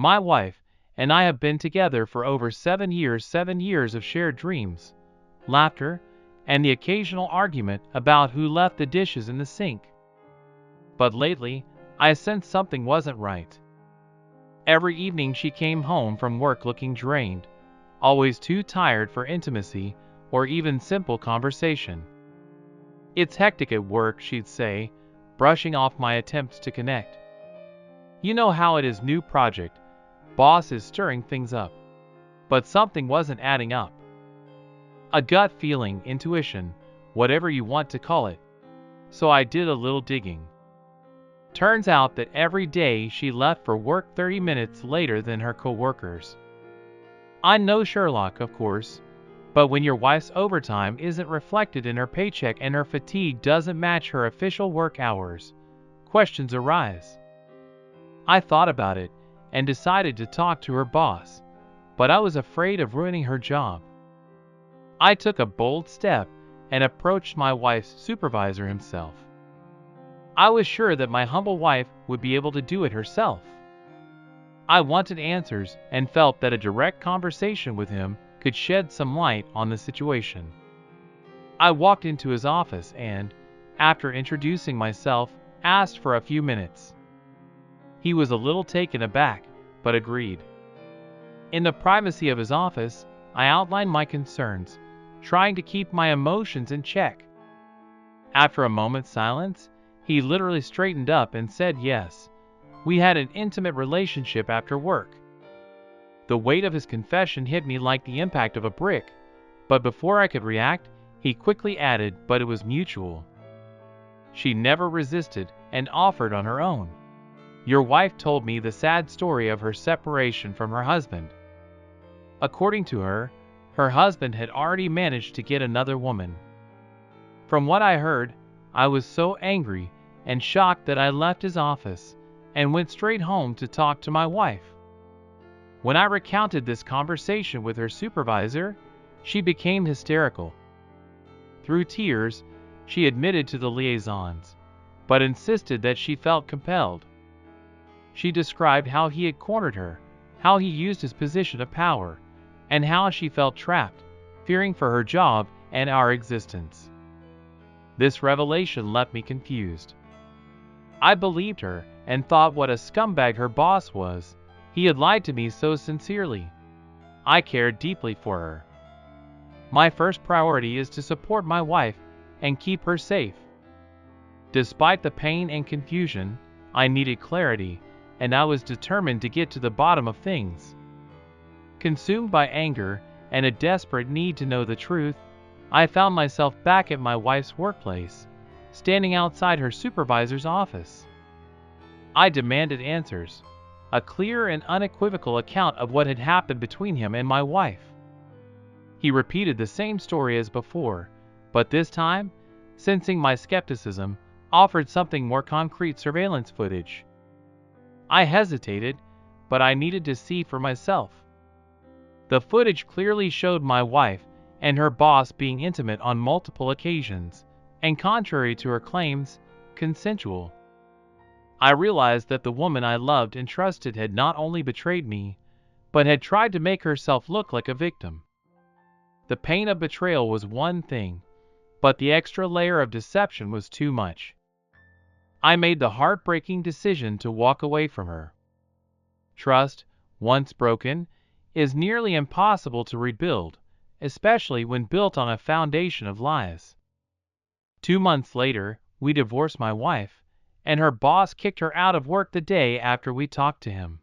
My wife and I have been together for over 7 years of shared dreams, laughter, and the occasional argument about who left the dishes in the sink. But lately, I sensed something wasn't right. Every evening she came home from work looking drained, always too tired for intimacy or even simple conversation. "It's hectic at work," she'd say, brushing off my attempts to connect. "You know how it is, new project, boss is stirring things up." But something wasn't adding up. A gut feeling, intuition, whatever you want to call it. So I did a little digging. Turns out that every day she left for work 30 minutes later than her coworkers. I'm no Sherlock, of course, but when your wife's overtime isn't reflected in her paycheck and her fatigue doesn't match her official work hours, questions arise. I thought about it and decided to talk to her boss, but I was afraid of ruining her job. I took a bold step and approached my wife's supervisor himself. I was sure that my humble wife would be able to do it herself. I wanted answers and felt that a direct conversation with him could shed some light on the situation. I walked into his office and, after introducing myself, asked for a few minutes. He was a little taken aback, but agreed. In the privacy of his office, I outlined my concerns, trying to keep my emotions in check. After a moment's silence, he literally straightened up and said yes. We had an intimate relationship after work. The weight of his confession hit me like the impact of a brick, but before I could react, he quickly added, "But it was mutual." She never resisted and offered on her own. Your wife told me the sad story of her separation from her husband. According to her, her husband had already managed to get another woman. From what I heard, I was so angry and shocked that I left his office and went straight home to talk to my wife. When I recounted this conversation with her supervisor, she became hysterical. Through tears, she admitted to the liaisons, but insisted that she felt compelled. She described how he had cornered her, how he used his position of power, and how she felt trapped, fearing for her job and our existence. This revelation left me confused. I believed her and thought what a scumbag her boss was. He had lied to me so sincerely. I cared deeply for her. My first priority is to support my wife and keep her safe. Despite the pain and confusion, I needed clarity, and I was determined to get to the bottom of things. Consumed by anger and a desperate need to know the truth, I found myself back at my wife's workplace, standing outside her supervisor's office. I demanded answers, a clear and unequivocal account of what had happened between him and my wife. He repeated the same story as before, but this time, sensing my skepticism, offered something more concrete: surveillance footage. I hesitated, but I needed to see for myself. The footage clearly showed my wife and her boss being intimate on multiple occasions, and contrary to her claims, consensual. I realized that the woman I loved and trusted had not only betrayed me, but had tried to make herself look like a victim. The pain of betrayal was one thing, but the extra layer of deception was too much. I made the heartbreaking decision to walk away from her. Trust, once broken, is nearly impossible to rebuild, especially when built on a foundation of lies. 2 months later, we divorced my wife, and her boss kicked her out of work the day after we talked to him.